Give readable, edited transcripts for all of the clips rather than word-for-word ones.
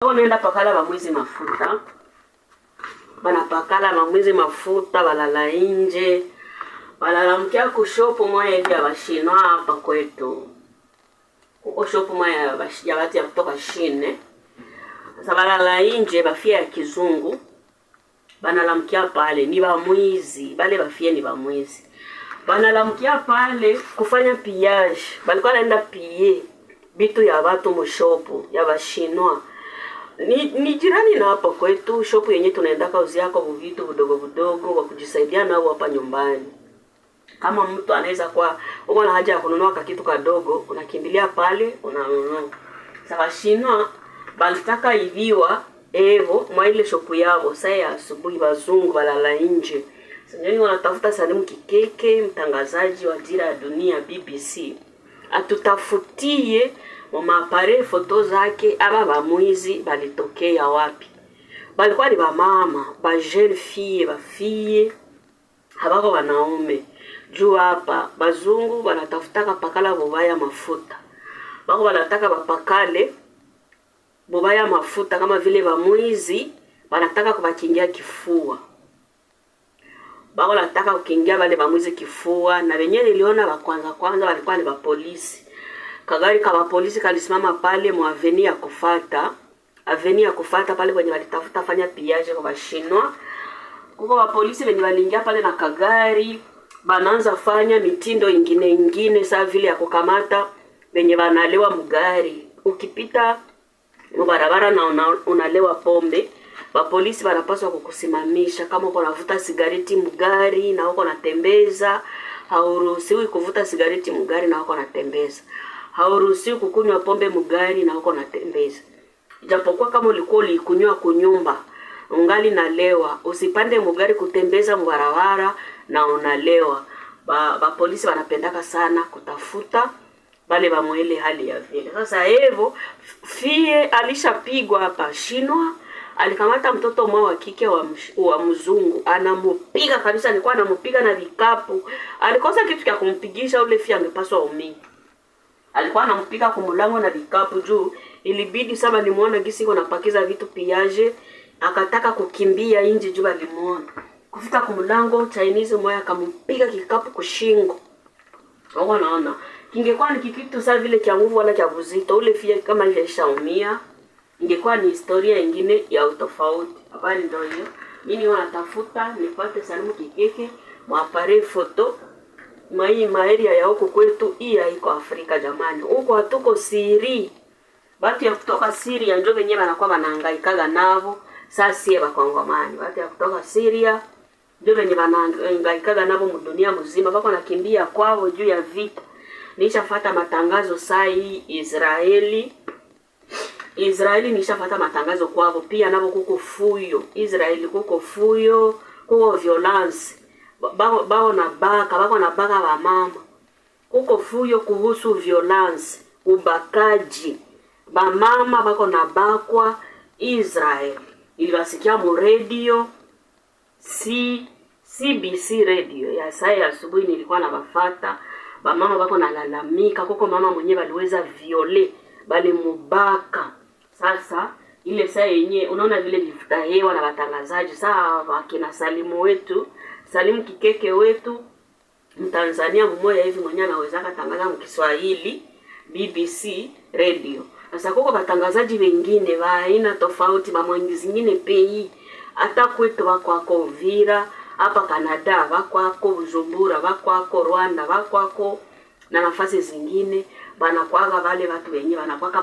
Wanaenda pakala bamwizi mafuta. Banapakala bamwizi mafuta, balala inje. Balalamkia kushopo moya hivi ya bashino hapa kwetu. Kuko shopo moya ya watu ya kutoka Shine. Sasa balala inje bafia ya kizungu. Banalamkia pale ni bamwizi, bale bafia ni bamwizi. Banalamkia pale kufanya pillage. Balikuwa naenda piller bitu ya watu mshopo ya bashinwa. Ni jirani na hapa kwetu, shopu yenye tunaenda kauzia kwa vitu vidogo vidogo kwa kujisaidia nao hapa nyumbani. Kama mtu anaweza kwa uko na haja ya kununua kitu kadogo, unakimbilia pale unanunua. Sasa Shina balitaka iviwa evo mwa ile shopu yao. Sasa asubuhi bazungu balala nje. Sasa wanatafuta Salimu Kikeke, mtangazaji wa Dira ya Dunia BBC. Atutafutie mapare foto zake aba bamwizi balitokea wapi. Balikuwa ni bamama, ba jeune fille, ba fille, habako wanaume. Juu hapa bazungu wanatafutaka pakala bobaya mafuta. Bako wanataka bapakale bobaya mafuta kama vile bamwizi wanataka kubakingia kifua. Bako wanataka kukingia bale bamwizi kifua, na wenyewe niliona kwanza walikuwa ni ba polisi. Kagari kama polisi kalisimama pale mwa aveni ya kufata pale kwenye walitafuta fanya pillage kwa bashinwa. Kuko wa polisi wenye waliingia pale na kagari bananza fanya mitindo ingine saa vile ya kukamata wenye wanalewa mugari. Ukipita barabara na unalewa pombe, wa polisi wanapaswa kukusimamisha. Kama uko navuta sigareti mugari na uko natembeza, hauruhusiwi kuvuta sigareti mugari na uko natembeza. Hauruhusiwi kukunywa pombe mugari na uko natembeza. Ijapokuwa kama ulikuwa ulikunywa kunyumba ungali nalewa, usipande mugari kutembeza mbarabara na unalewa. Ba polisi wanapendaka sana kutafuta bale bamwele hali ya vile. Sasa hivyo fie alishapigwa hapa Shinwa, alikamata mtoto mmoja wa kike wa mzungu, anamupiga kabisa, alikuwa anamupiga na vikapu. Alikosa kitu cha kumpigisha ule fie, angepaswa umi. Alikuwa anampiga kumulango na vikapu juu ilibidi saba limuona gisi iko napakiza vitu piaje, akataka kukimbia nje juu alimuona. Kufika kumulango Chinese moya akampiga kikapu kushingo. Wao naona kingekuwa ni kitu sawa vile cha nguvu wala cha buzito, ule fia kama ile ishaumia, ingekuwa ni historia nyingine ya utofauti. Habari ndio hiyo. Mimi wanatafuta nipate Salimu Kikeke mwapare foto maeria ya huko kwetu. Hii haiko Afrika jamani. Huko hatuko Siri. Batu ya kutoka Syria ndio wenyewe wanakuwa wanahangaikaga navo. Sasa sie bakongomani. Batu ya kutoka Syria ndio wenyewe wanahangaikaga navo dunia mzima. Bako nakimbia kwao juu ya vita. Nishafuata matangazo saa hii Israeli nishafuata matangazo kwao pia navo kuko fuyo. Israeli kuko fuyo, kuko violence. Bako na baka wa mama. Kuko fuyo kuhusu violence, ubakaji. Ba mama bako na bakwa Israel. Ilibasikia mu radio CBC radio. Ya saa ya asubuhi nilikuwa na bafata. Ba mama bako na lalamika. Kuko mama mwenyewe baliweza viole, bali mubaka. Sasa ile saa yenyewe unaona vile vifuta hewa na watangazaji. Saa wakina Salimu Kikeke wetu Mtanzania mmoja hivi mwenye anaweza kutangaza mkiswahili BBC radio. Sasa kuko watangazaji wengine wa aina tofauti ba mwengi zingine pei, hata kwetu wako Uvira, hapa Canada wako Bujumbura, wako Rwanda, wako na nafasi zingine banakwaga wale watu wenyewe wanakwaka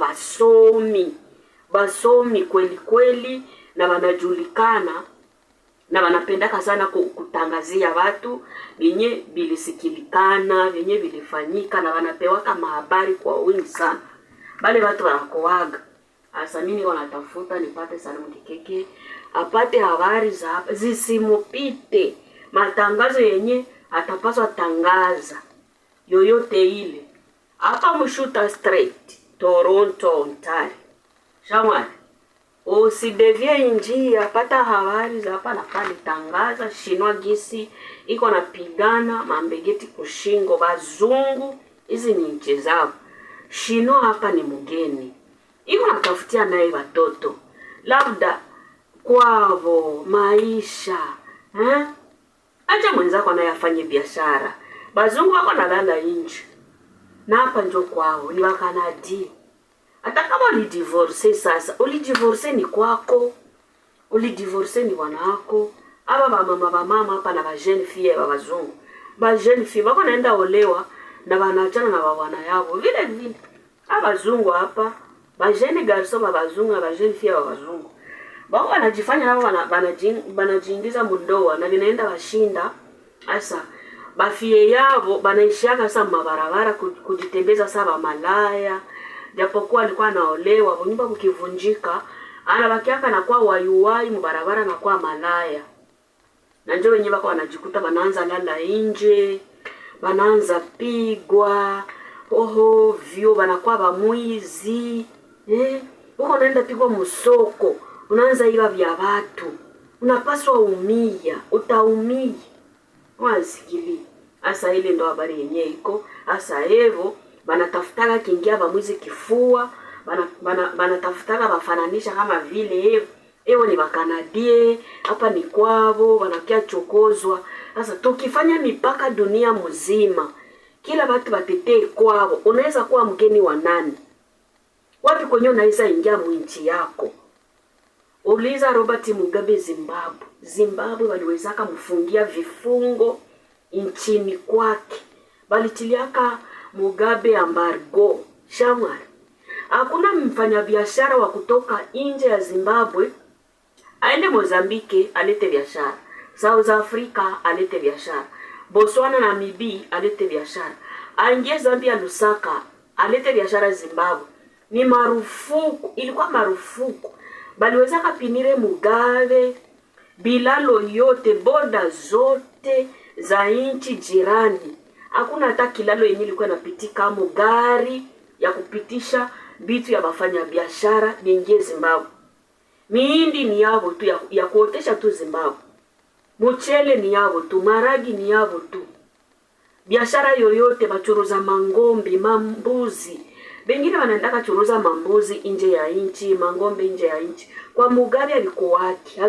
basomi kweli na wanajulikana na wanapendaka sana kutangazia watu wenye bilisikilikana, wenye bilifanyika, na wanapewa kama habari kwa wingi sana. Bale watu wanakoaga. Asa mimi wanatafuta nipate Salimu Kikeke apate habari za hapa zisimupite. Matangazo yenye atapaswa tangaza yoyote ile. Hapa Mshuta Street, Toronto, Ontario. Shamwari usidevie njia, pata habari za hapa na pale, tangaza Shinwa gisi iko napigana mambegeti kushingo bazungu. Hizi ni nchi zao. Shinwa hapa ni mgeni. Iko natafutia naye watoto. labda kwavo maisha acha mwenzako anayafanye biashara. Bazungu wako nalala nje na hapa njo kwao ni wakanadi. Hata kama ulidivorce sasa, ulidivorce ni kwako, ulidivorce ni wanako. Aba mama hapa na ba jeune fille wa bazungu, ba jeune fille wako naenda olewa na wanaachana na bwana yao vile vile. Abazungu hapa ba jeune garçon ba bazungu na ba jeune fille wa bazungu bao wanajifanya nao banajiingiza mundoa na vinaenda washinda. Asa bafie yao banaishiaga sa mabarabara kujitembeza sa malaya, japokuwa alikuwa anaolewa nyumba kukivunjika anabakiaka na kwa wayuwai mubarabara na kwa malaya. Na njo wenyewe bako wanajikuta banaanza lala nje, banaanza pigwa vyo banakuwa bamwizi. Uko naenda pigwa musoko, unaanza iba vya watu, unapaswa umia, utaumia. Wasikili. Asa ile ndo habari yenyewe iko. Asa evo banatafutaka kingia bamwizi kifua, banatafutaka bafananisha kama vile evo ni bakanadie, hapa ni kwavo, wanakia chokozwa. Sasa tukifanya mipaka dunia mzima, kila watu watetee kwavo, unaweza kuwa mgeni wa nani? Wapi kwenye unaweza ingia mwinchi yako? Uliza Robert Mugabe Zimbabwe waliwezaka mfungia vifungo nchini kwake. Balitiliaka Mugabe embargo. Shamwari. Hakuna mfanyabiashara wa kutoka nje ya Zimbabwe aende Mozambique alete biashara. South Africa alete biashara. Botswana na Namibia alete biashara. Aingie Zambia Lusaka alete biashara Zimbabwe. Ni marufuku, ilikuwa marufuku. Baliweza kapinire Mugabe bilalo yote, boda zote za inchi jirani. Hakuna hata kilalo yenye ilikuwa inapitika gari ya kupitisha bitu ya bafanya biashara niingie Zimbabwe. Mihindi ni yavo tu ya kuotesha tu Zimbabwe. Mchele ni yavo tu, maragi ni yavo tu. Biashara yoyote bachuruza mangombe, mambuzi. Bengine wanaendaka churuza mambuzi nje ya inchi, mangombe nje ya inchi. Kwa Mugabe alikuwaki.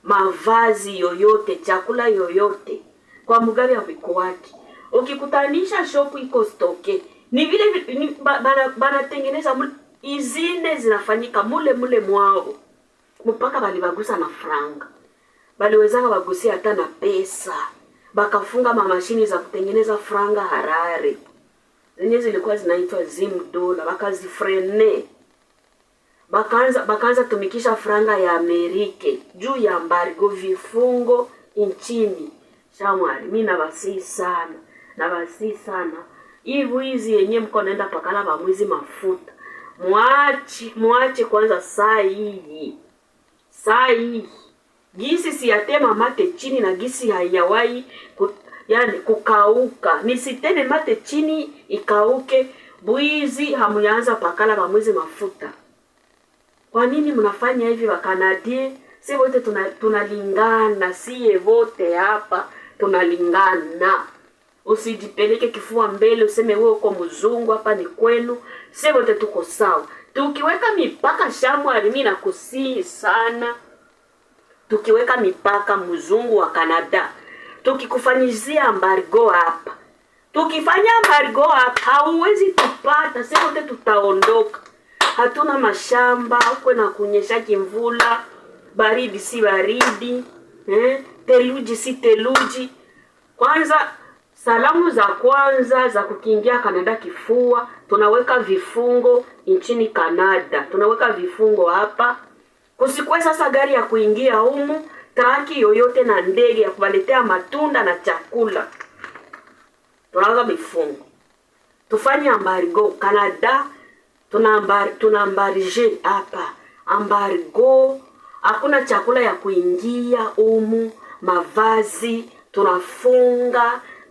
Mavazi yoyote, chakula yoyote. Kwa Mugabe alikuwaki. Ukikutanisha shopu iko stoke. Ni vile banatengeneza izine zinafanyika mule mwao. Mpaka balibagusa na franga. Baliwezaka bagusia hata na pesa. Bakafunga mamashini za kutengeneza franga Harare. Zenye zilikuwa zinaitwa $10, bakazifrene. Bakaanza tumikisha franga ya Amerika juu ya embargo vifungo nchini. Shamwari, mimi nabasi sana. Hizi yenye mko naenda pakala ba mwizi mafuta. Muache kwanza saa hii. Gisi siyatema mate chini na gisi haiyawai yani kukauka. Nisitene mate chini ikauke. Buizi hamuyaanza pakala ba mwizi mafuta. Kwa nini mnafanya hivi wakanadie? Si wote tunalingana, siye wote hapa tunalingana. Usijipeleke kifua mbele useme wewe uko mzungu hapa ni kwenu. Si wote tuko sawa. Tukiweka mipaka Shamwari, mimi nakusii sana. Tukiweka mipaka mzungu wa Canada, tukikufanyizia embargo hapa. Tukifanya embargo hapa hauwezi tupata, si wote tutaondoka. Hatuna mashamba, huko na kunyesha kimvula, baridi si baridi, teluji si teluji. Kwanza salamu za kwanza za kukiingia Canada kifua, tunaweka vifungo nchini Canada. Tunaweka vifungo hapa. Kusikwe sasa gari ya kuingia humu, traki yoyote na ndege ya kubaletea matunda na chakula. Tunaweka vifungo. Tufanye embargo Canada. Tunambarije hapa. Embargo. Hakuna chakula ya kuingia humu, mavazi,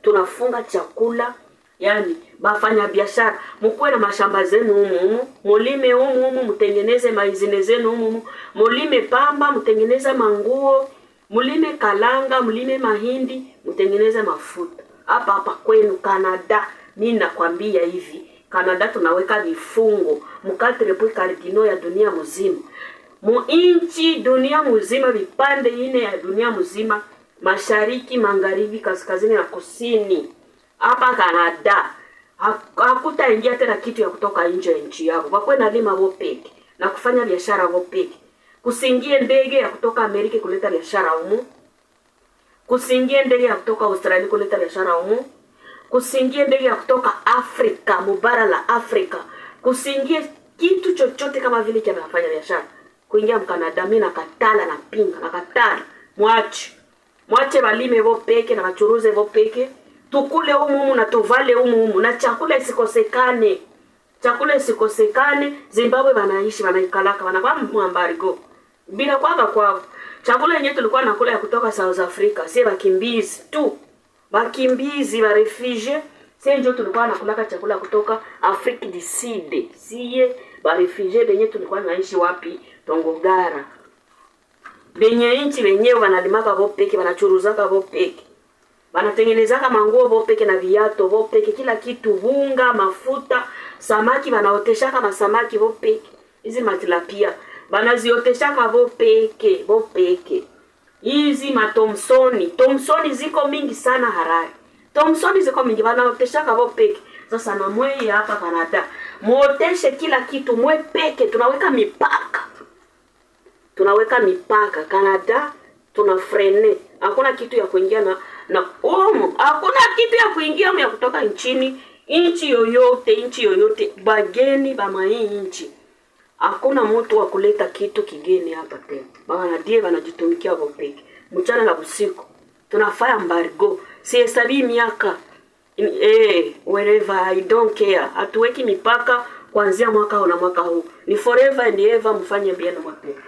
tunafunga chakula. Yani bafanya biashara, mkuwe na mashamba zenu humu, mulime humu, mtengeneze maizine zenu humu, mulime pamba, mtengeneze manguo, mulime kalanga, mulime mahindi, mtengeneze mafuta. Hapa kwenu Canada, mimi nakwambia hivi, Canada tunaweka vifungo mukatre po cardinal ya dunia mzima. Muinchi dunia mzima, vipande ine ya dunia mzima, mashariki, magharibi, kaskazini na kusini. Hapa Canada hakutaingia tena kitu ya kutoka nje ya nchi yako. Bakwe na lima wopeke na kufanya biashara wopeke. Kusingie ndege ya kutoka Amerika kuleta biashara humu. Kusingie ndege ya kutoka Australia kuleta biashara humu. Kusingie ndege ya kutoka Afrika, mubara la Afrika. Kusingie kitu chochote kama vile kinafanya biashara. Kuingia mkanada, mimi nakatala na pinga, nakatala. Mwache balime wopeke na bachuruze wopeke. Tukule humu na tuvale humu na chakula isikosekane. Chakula isikosekane. Zimbabwe banaishi banaikalaka banakuwa mwambargo. Bila kwao. Chakula yenyewe tulikuwa nakula ya kutoka South Africa, si bakimbizi tu. Bakimbizi ba refugee, si ndio tulikuwa nakula chakula kutoka Afrika du Sud. Siye ba refugee benye tulikuwa naishi wapi? Tongogara. Benye nchi benyewe wanalimaka bopeke, wanachuruzaka bopeke. Wanatengenezaka manguo bopeke na viato bopeke, kila kitu, bunga, mafuta, samaki wanaoteshaka masamaki bopeke. Hizi matilapia banazioteshaka bopeke. Hizi Thomsoni ziko mingi sana Harare. Thomsoni ziko mingi banaoteshaka bopeke. Sasa na mwei hapa Canada, muoteshe kila kitu mwepeke, tunaweka mipaka. Canada tunafrene. Hakuna kitu ya kuingia na hakuna kitu ya kuingia ya kutoka nchi yoyote bageni ba mainchi. Hakuna mtu wa kuleta kitu kigeni hapa tena. Bana die banajitumikia bopeke. Mchana na usiku. Tunafanya embargo. Si hesabi miaka. Wherever I don't care. Hatuweki mipaka kuanzia mwaka huu na mwaka huu. Ni forever and ever mfanye bien na mapema.